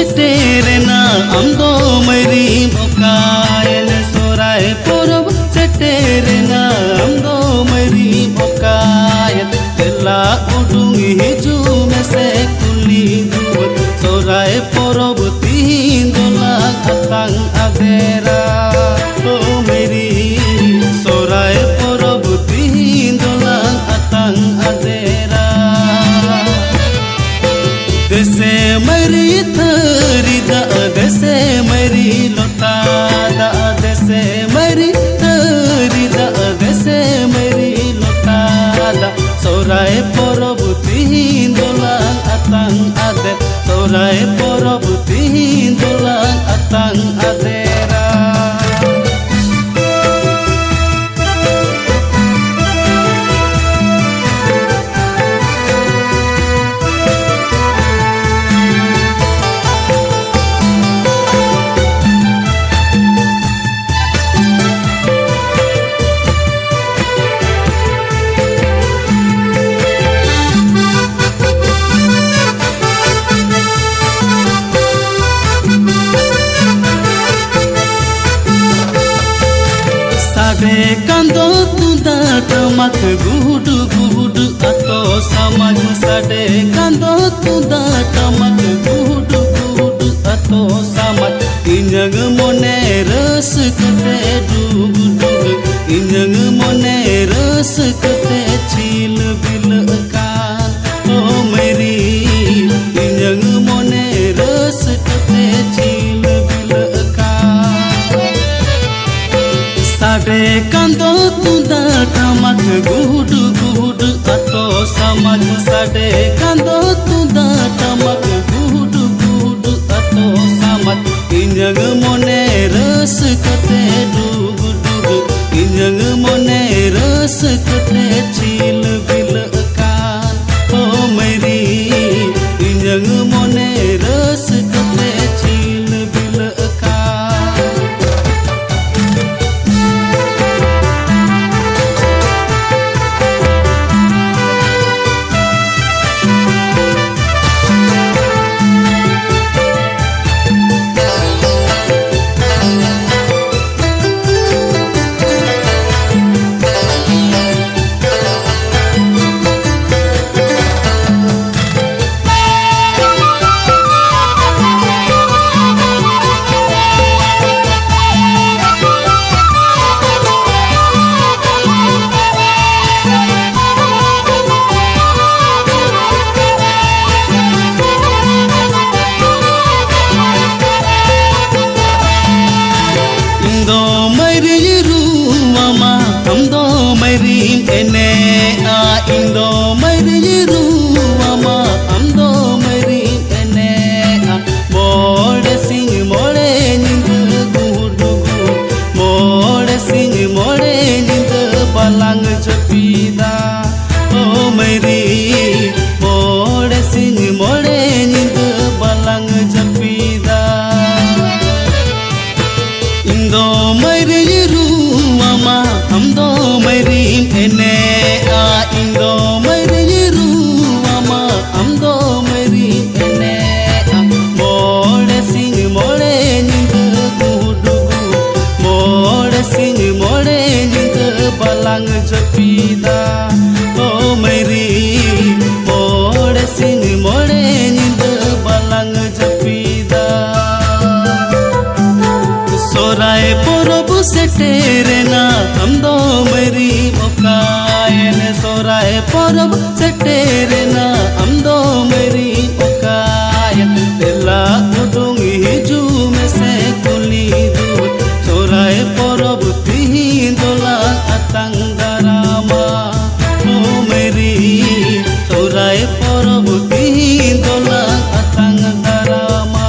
seterena amdo meri bokayen sorai porob seterena amdo meri bokayen tela udung hiju mese kuli duot sorai porob tindola atang adera o meri sorai porob tindola atang adera dese meri thari da dese meri lota da dese meri thari da dese meri lota da sorai porob tindola atang ade sorai porob tindola atang adera kando tunda tamak gudu gudu ato samaj sade kando tunda tamak gudu gudu ato samaj injang mone ras kate dug dug injang mone ras kate chil bil kan o meri injang mone ras kate chil bil sade kando tunda tamak gudu gudu ato samaj sade kando tunda tamak gudu gudu ato samaj injang mone ras kate dug dug injang mone ras kate chil bil kan o meri injang mone ras kate chil bil kan ene a indo meri ruama amdo meri ene a mole sing mole nindu gudu mole sing mole nindu balang japida o meri mole sing mole nindu balang japida indo meri ruama amdo meri ene a indo meri ruama amdo meri ene a mole sing mole nindu gudu mole sing mole nindu balang japida o meri mole sing mole nindu balang japida sorai porob seterena amdo meri bokayen sorai porob seterena amdo meri bokayen tela udung hiju mese kuli duot sorai porob tindola atang darama o meri sorai porob tindola atang darama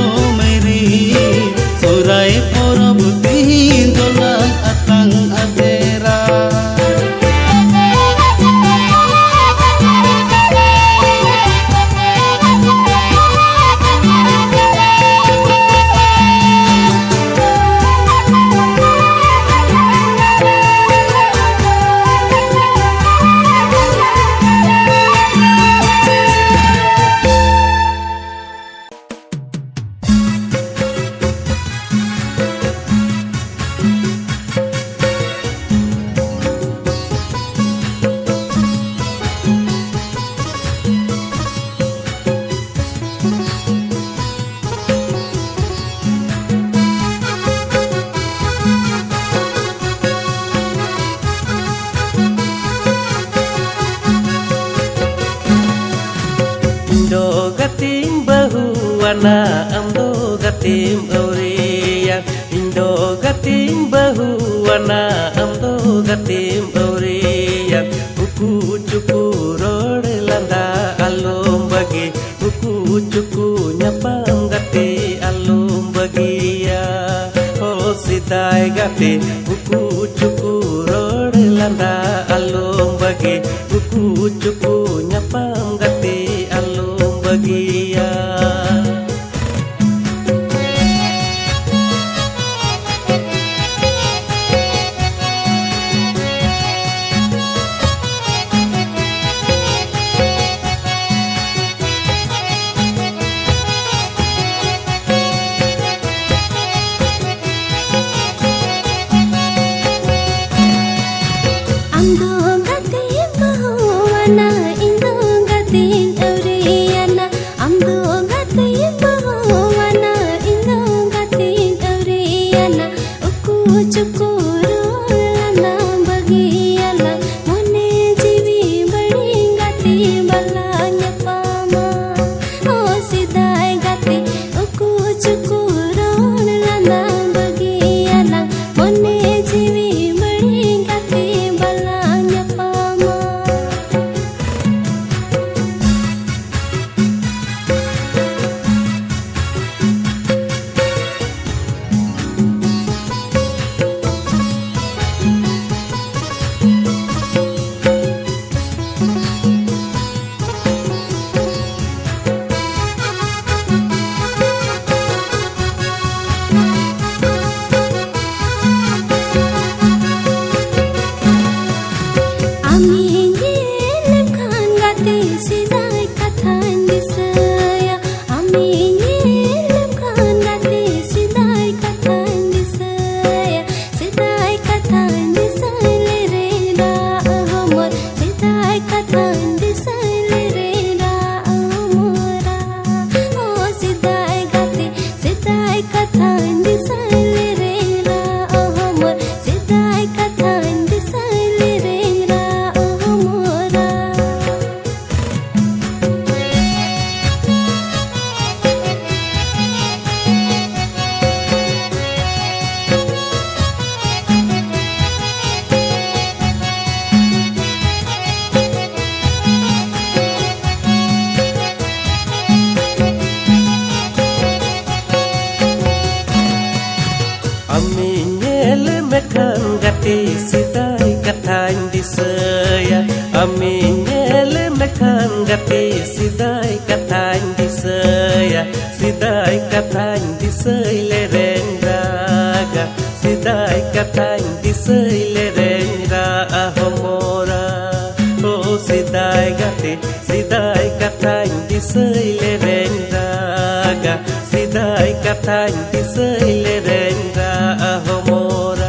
o meri sorai porob tindola atang bahuana amdo gatim aurian indo gatim bahuana amdo gatim aurian buku cuku rod landa alum bagi buku cuku nyapam gati alum bagi ya oh sidai gati buku cuku rod landa alum bagi buku cuku nyapam gati alum bagi ya sidai kathain disaya ami nyele mekhan gati sidai kathain disaya sidai kathain disai le rendaga sidai kathain disai le renga ahomora oh sidai gati sidai kathain disai le rendaga sidai kathain disai le renga ahomora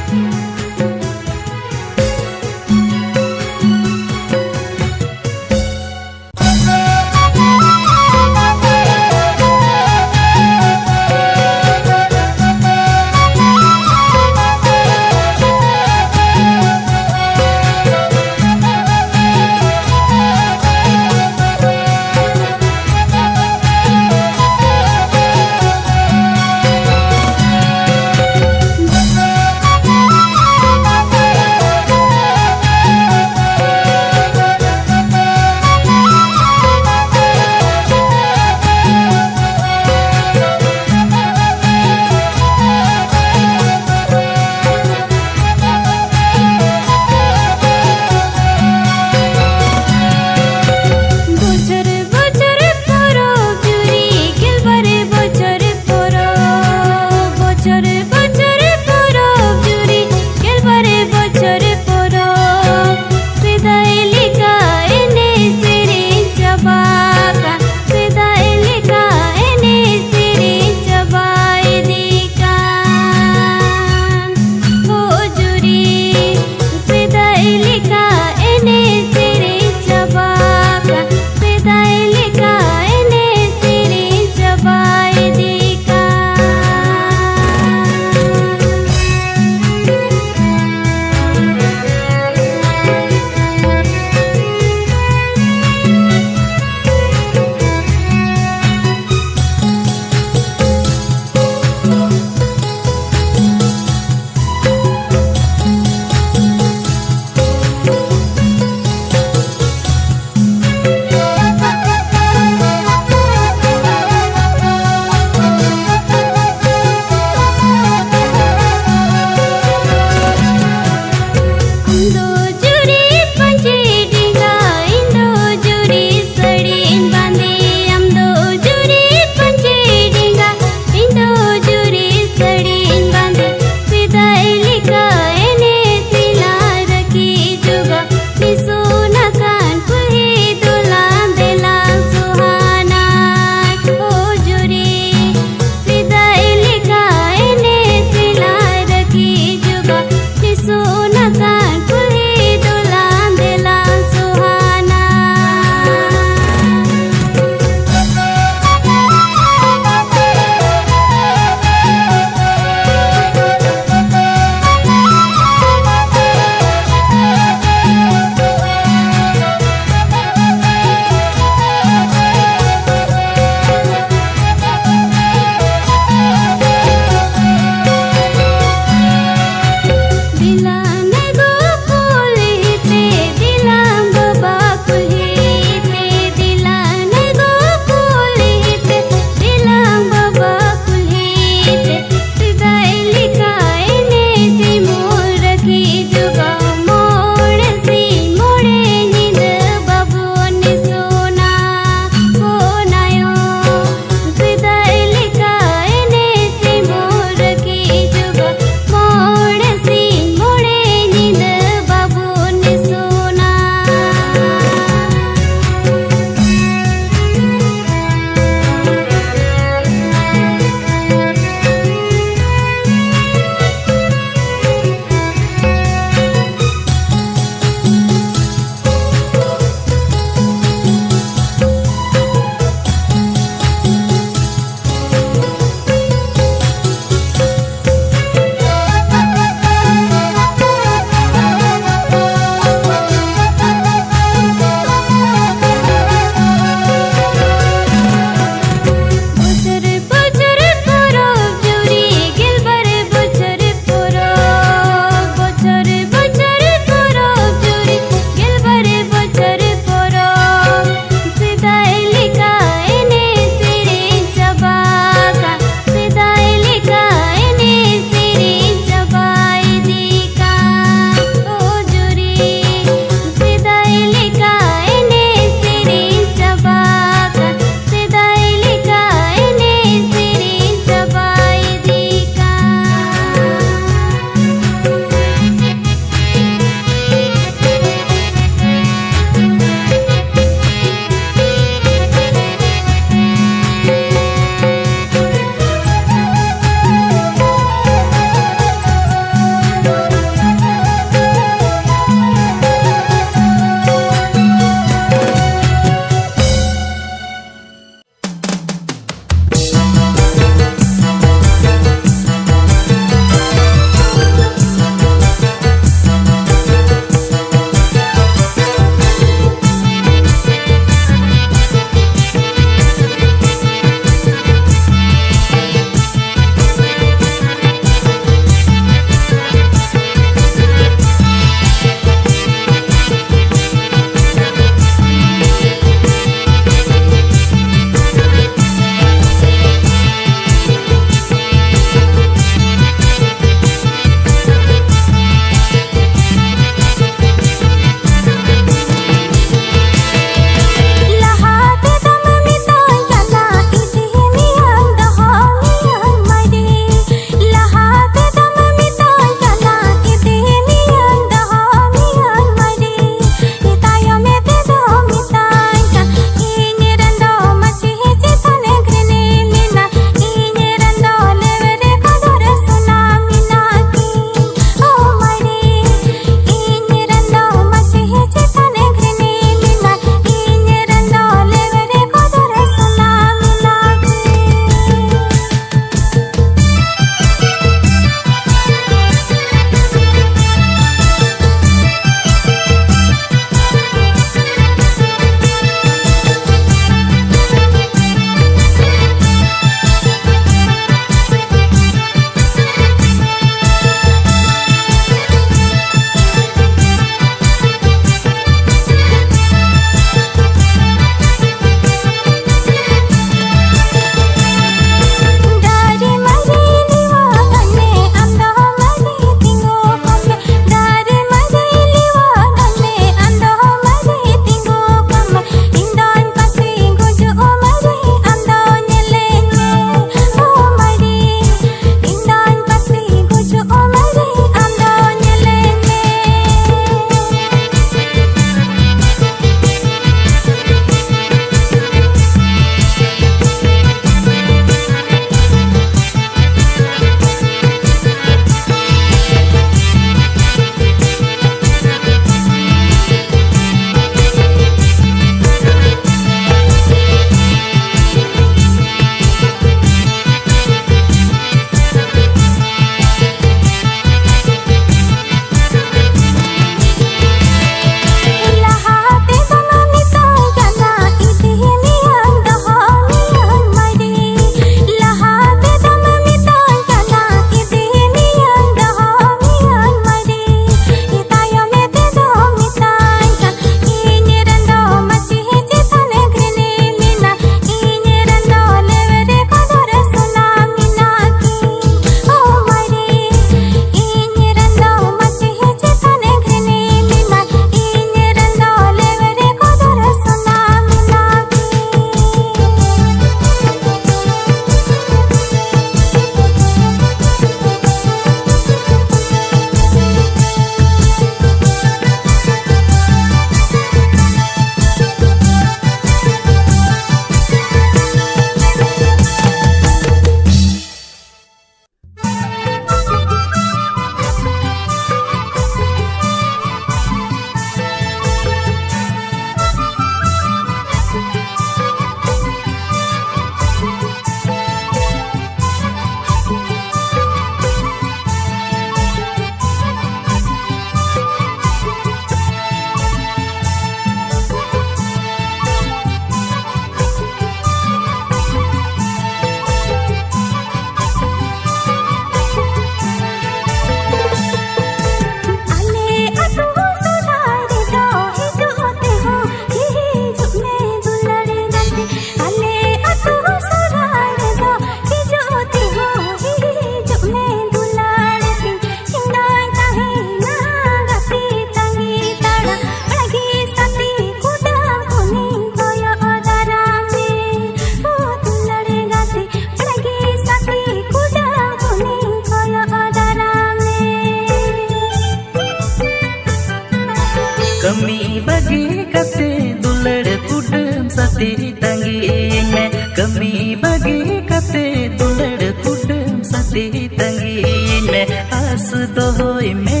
kami bagi kate dular kudam sati tangin me as dohoi me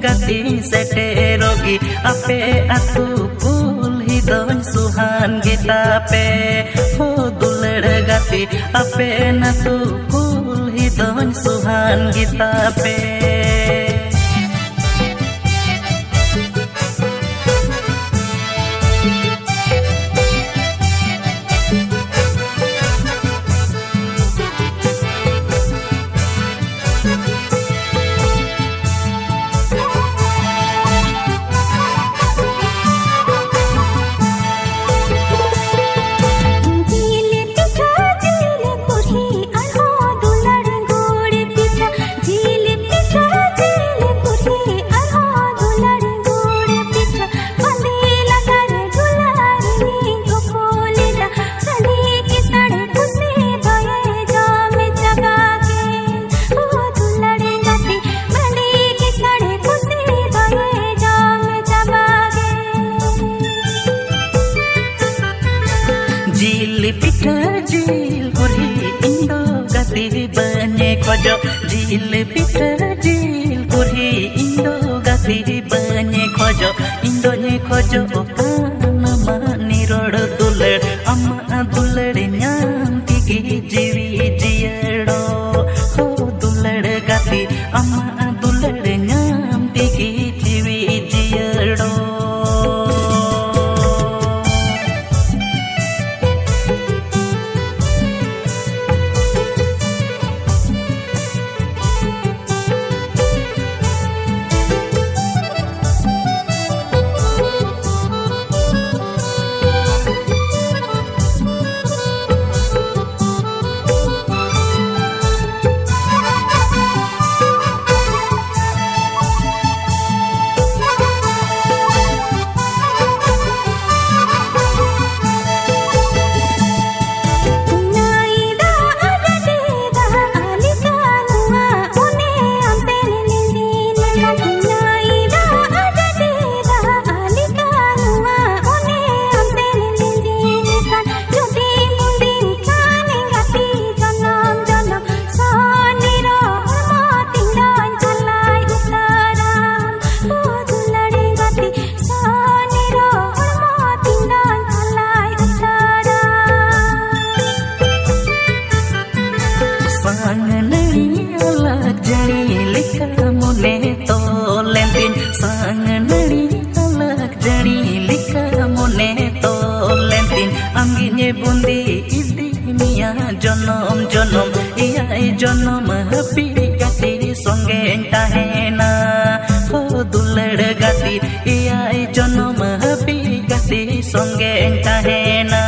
gati seterogi ape atu kul hidon suhan gita pe ho dular gati ape natu kul hidon suhan gita pe Jil pita jil kurhi indo gati bane kojo jil pita jil kurhi indo gati bane kojo indo ne kojo kana mani rod dular amma dular nyam tiki jiwi jiyado ho dular gati amma dular nyam tiki jiwi jiyado bundi idi mia jonom jonom iai jonom happy gati songe tahena ho dular gati iai jonom happy gati songe tahena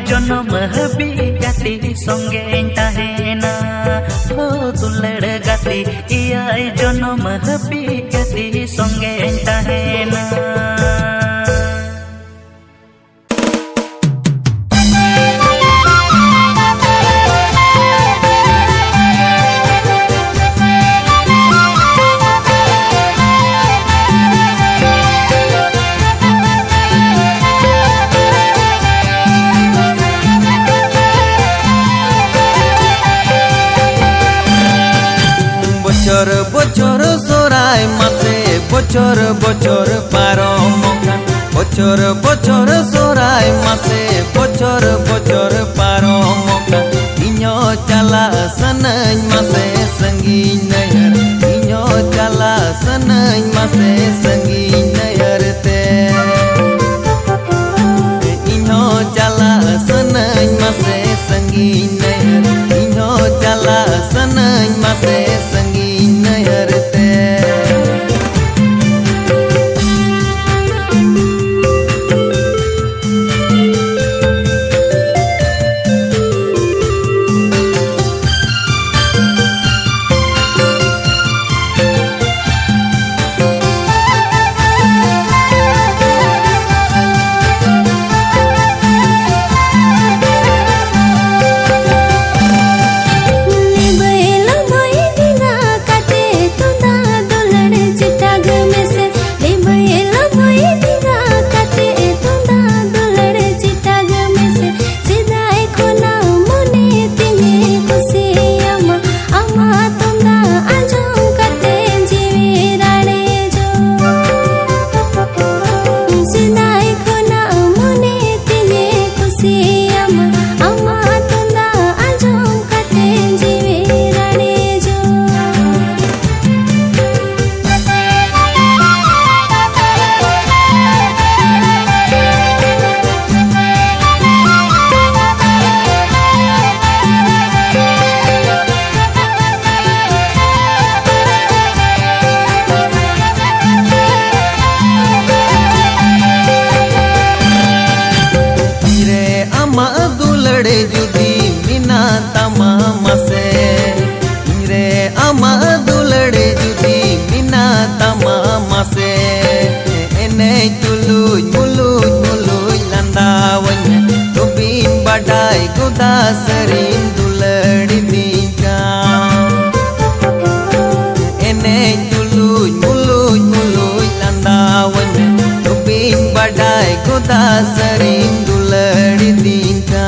jonom happy gati songe tahena ho dular gati iai jonom happy gati songe tahena বছর সোরাই মাসে বছর বছর পারমকান বছর বছর সোরাই মাসে বছর বছর পারমকান ইño cala sanañ mase sangiñ nayar iño cala sanañ mase sangiñ nayar te iño cala sanañ mase sangiñ nayar iño cala sanañ mase sangiñ nayar te landa sering dulari dika eneng duluy muluy muluy landa wane tubing badai koda sering dulari dika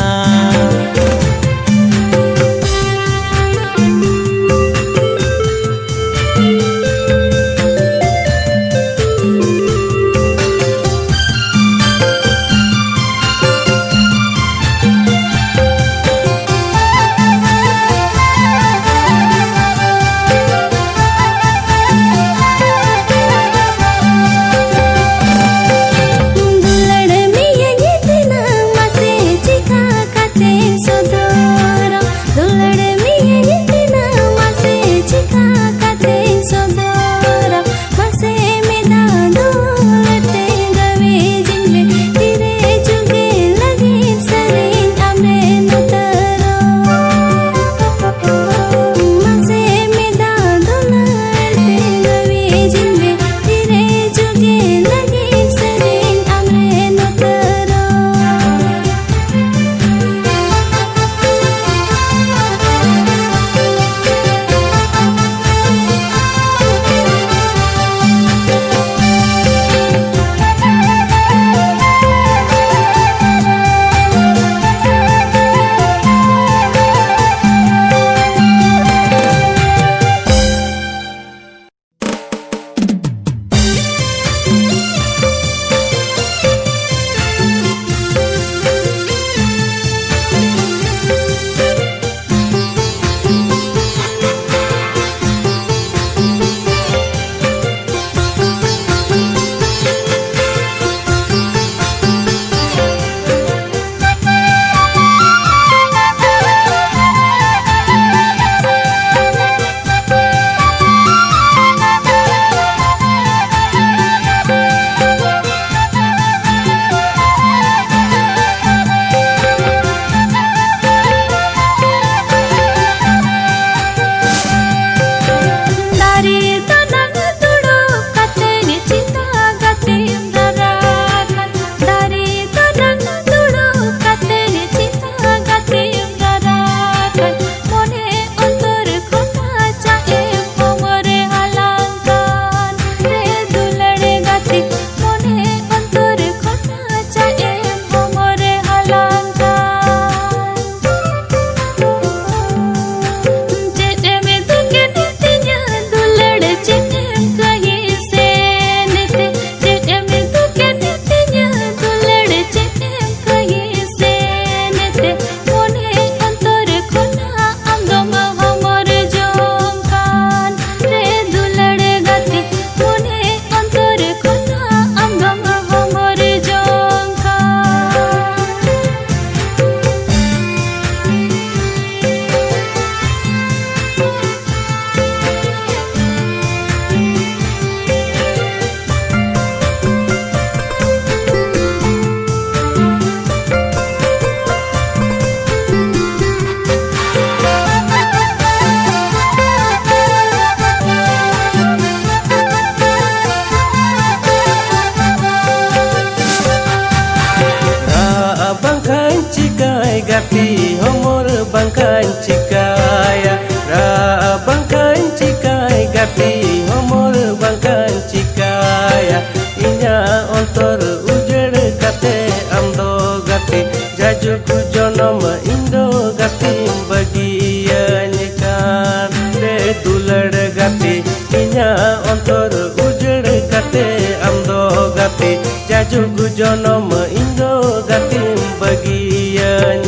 gati homor bangkan cikaya ra bangkan cikai gati homor bangkan cikaya inya ontor ujer kate amdo gati jajuku jonom indo gati bagian kan re dular gati inya ontor ujer kate amdo gati jajuku jonom indo gati bagian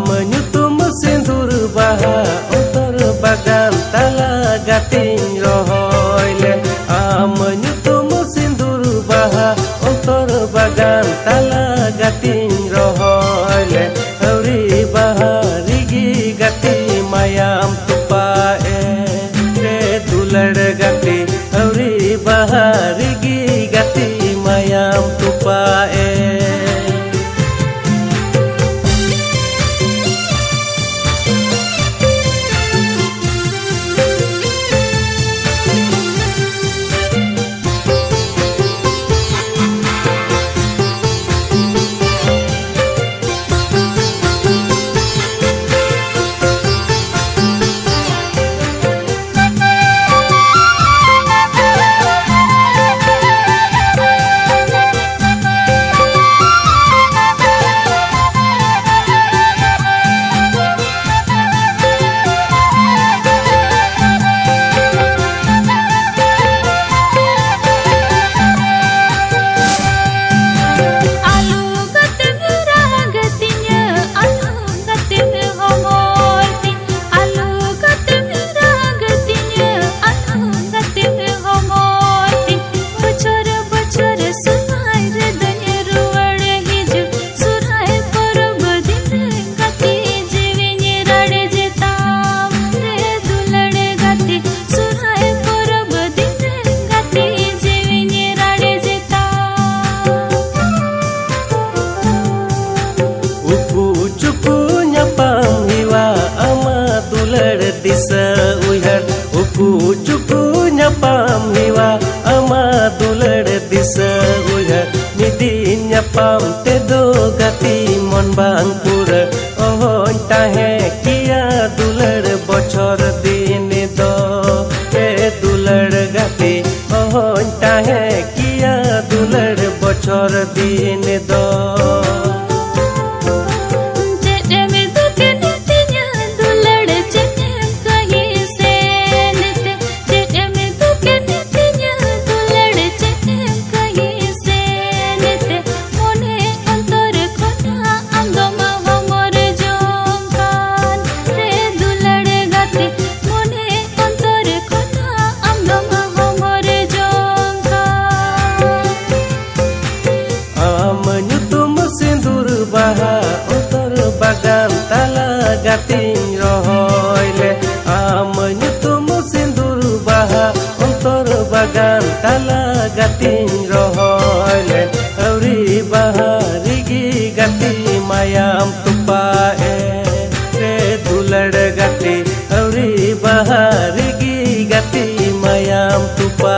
menyutum sindur baha ontor bagan tala gating rohoyle menyutum sindur baha ontor bagan tala gating rohoyle hauri baha rigi gati mayam tupae re dular gati hauri baha rigi gati mayam tupae nyapam tedo gati mon bang pura ohon tahe kia dular bochor din do e dular gati ohon tahe kia dular bochor din do bagan tala gating rohoy le am nyutum sindur baha ontor bagan tala gating rohoy le auri baha rigi gati mayam tupa re dulad gati auri baha rigi gati mayam tupa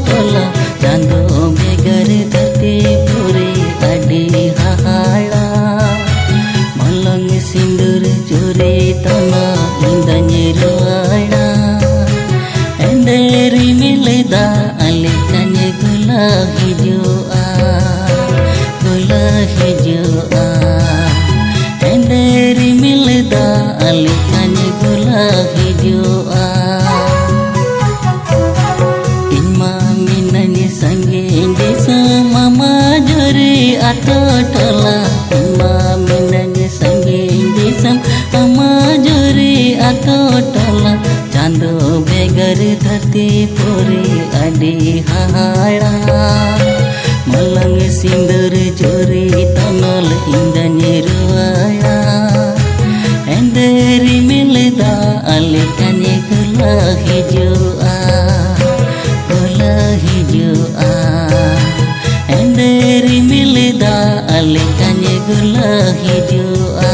tola chando begar dhati puri adi hahala malang sindur curi tana indanye ruana enderi mileda alikanye gula hijua enderi mileda alikanye gula hijua Mama juri atau tola mama minanya ᱵᱮᱜᱟᱨ ᱫᱷᱟᱹᱨᱛᱤ ᱯᱩᱨᱤ ᱟᱹᱰᱤ ᱦᱟᱦᱟᱲᱟ ᱢᱟᱞᱟᱝ ᱥᱤᱸᱫᱩᱨ ᱡᱩᱨᱤ ᱛᱚᱱᱚᱞ ᱤᱧᱫᱚᱧ ᱨᱩᱣᱟᱹᱲᱟ ᱮᱸᱫᱮ ᱨᱤᱢᱤᱞ ᱫᱟᱜ ᱞᱮᱠᱟᱧ ᱜᱩᱞᱟᱹ ᱦᱤᱡᱩᱜᱼᱟ ᱜᱩᱞᱟᱹ ᱦᱤᱡᱩᱜᱼᱟ ᱮᱸᱫᱮ ᱨᱤᱢᱤᱞ ᱫᱟᱜ ᱞᱮᱠᱟᱧ ᱜᱩᱞᱟᱹ ᱦᱤᱡᱩᱜᱼᱟ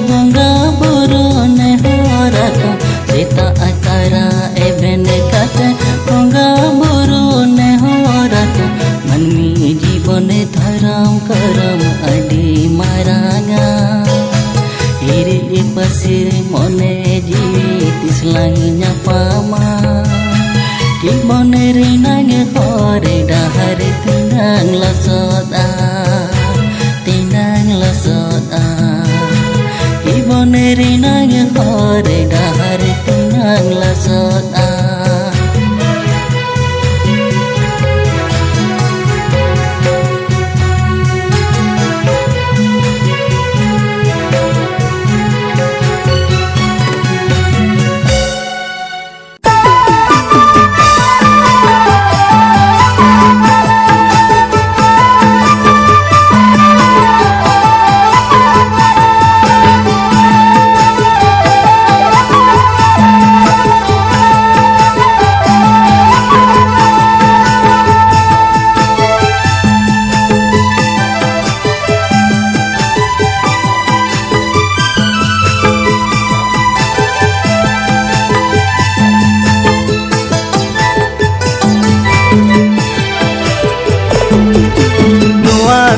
bunga buru nehoraka sita akara eben kate bunga buru nehoraka manmi jibone dharam karam adi maranga iri pasir mone jiwi tislang nyapama ki mone rinang hore dahar tinang lasoda tinang lasoda Iboneri nang hore dahar tinang lasoda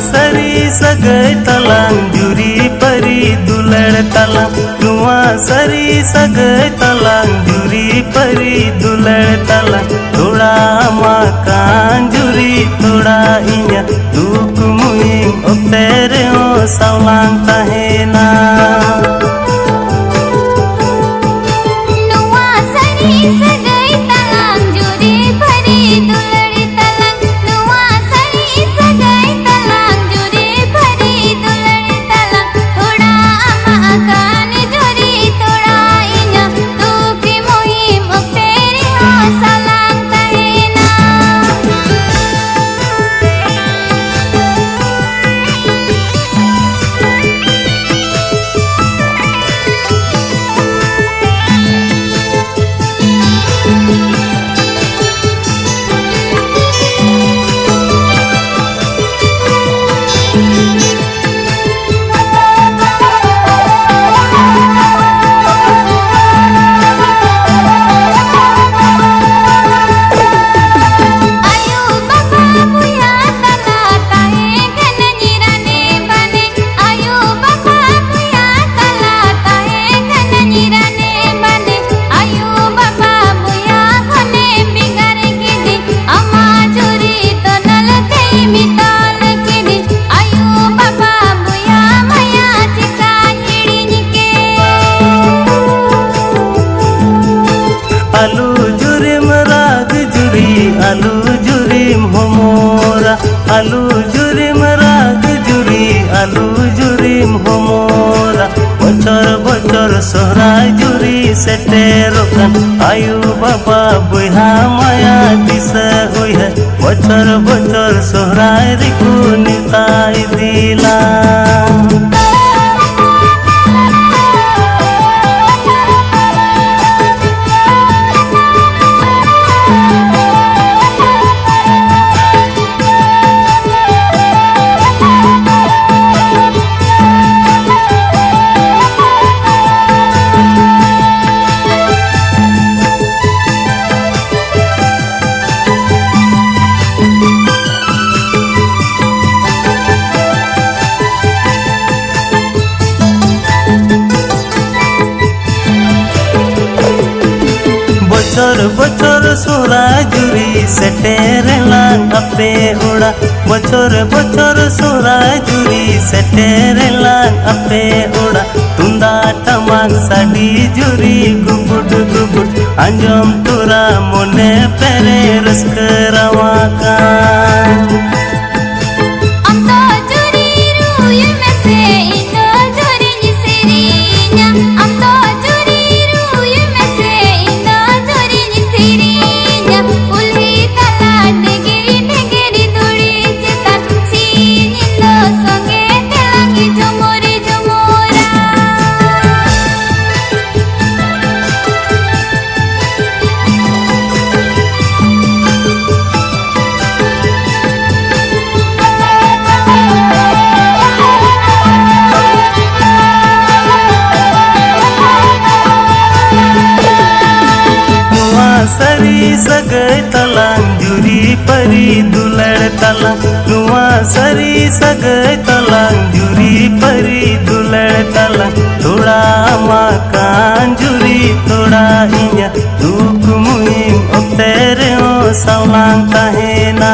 सरी सगै तलांग जुरी परी दुलड़ तलांग नुआ सरी सगै तलांग जुरी परी दुलड़ तलांग थोड़ा माकान जुरी थोड़ा इnya दुख मुहिम तेरे ओ सवलांग तहेना नुआ सरी सगै तलांग जुरी परी दुलड़ तलांग नुआ सरी सगै आलू जुरी मराग जुरी आलू जुरीम होमोरा आलू जुरीम राग जुरी आलू जुरीम होमोरा बचर बचर सोहराय जुरी सेटेरोकान आयु बाबा बुहा माया दिसा उइहा बचर बचर सोहराय रिकु निताय दिला बचर बचर सोरा जुरी सेटेरेलांग अपे ओड़ा बचर बचर सोरा जुरी सेटेरेलांग अपे ओड़ा तुंदा टमाक साडी जुरी गुबुड गुबुड अंजम तुरा मोने पेरे रस्करावाका सरी सगै तलांग जुरी परी दुलड़ तलांग नुआ सरी सगै तलांग जुरी परी दुलड़ तलांग थोड़ा माकान जुरी थोड़ा इnya दुख मुहिम तेरे ओ Salang तहेना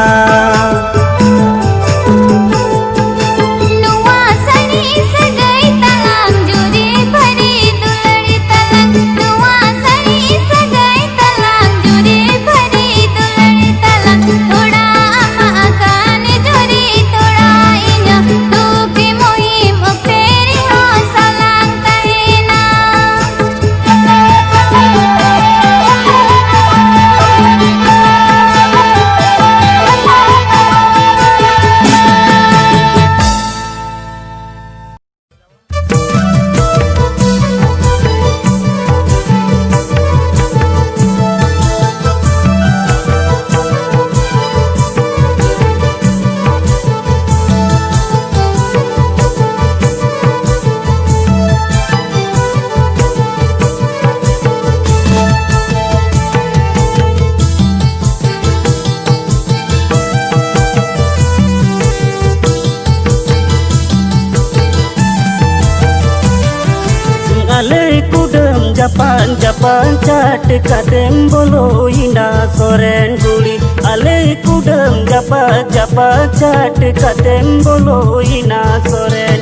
Japan Japan chat kadem bolo ina soren guli ale kudem Japan Japan chat kadem bolo ina soren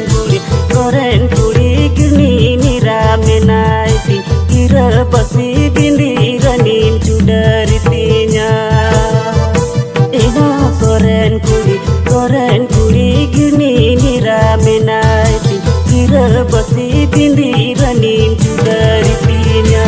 guli gini nira menaiti kira basi bindi ranin cudaritinya ina soren guli gini nira menaiti kira basi bindi ranin cudaritinya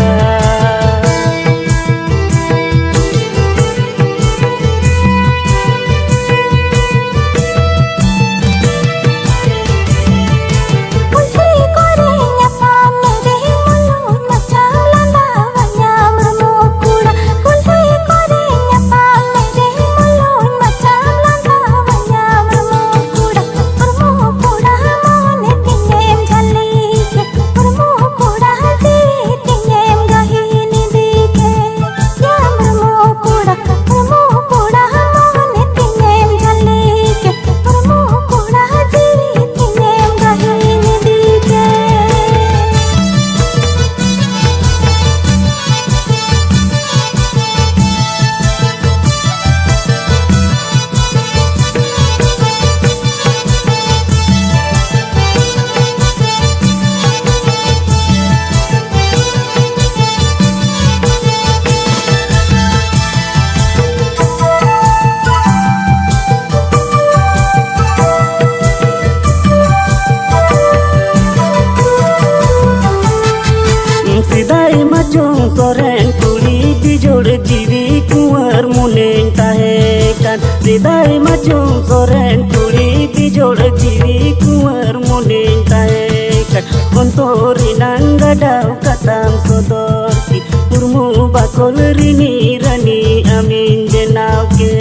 Por bijol jiwi kuar muneng tahekan Ridai Majung Soren Kuli bijol jiwi kuar muneng tahekan Kontori nanggadau katam sodorki Urmu bakol rini rani amin jenauke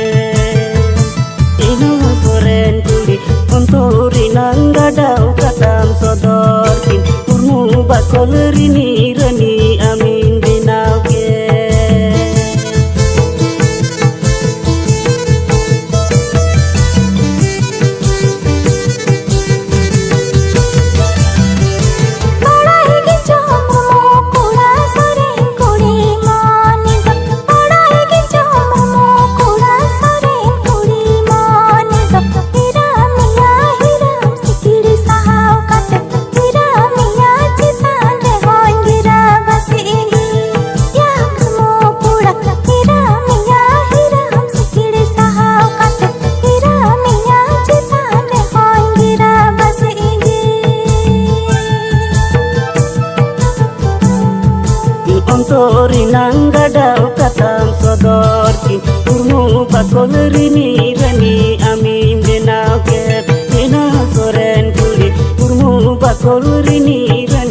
Ino Soren Kuli Kontori nanggadau katam sodorki Urmu bakol rini rani amin jenauke Kontori nanggadau katam sodorki Urmu bakol rini rani amin denauke Ina Soren Kuli Urmu bakol rini rani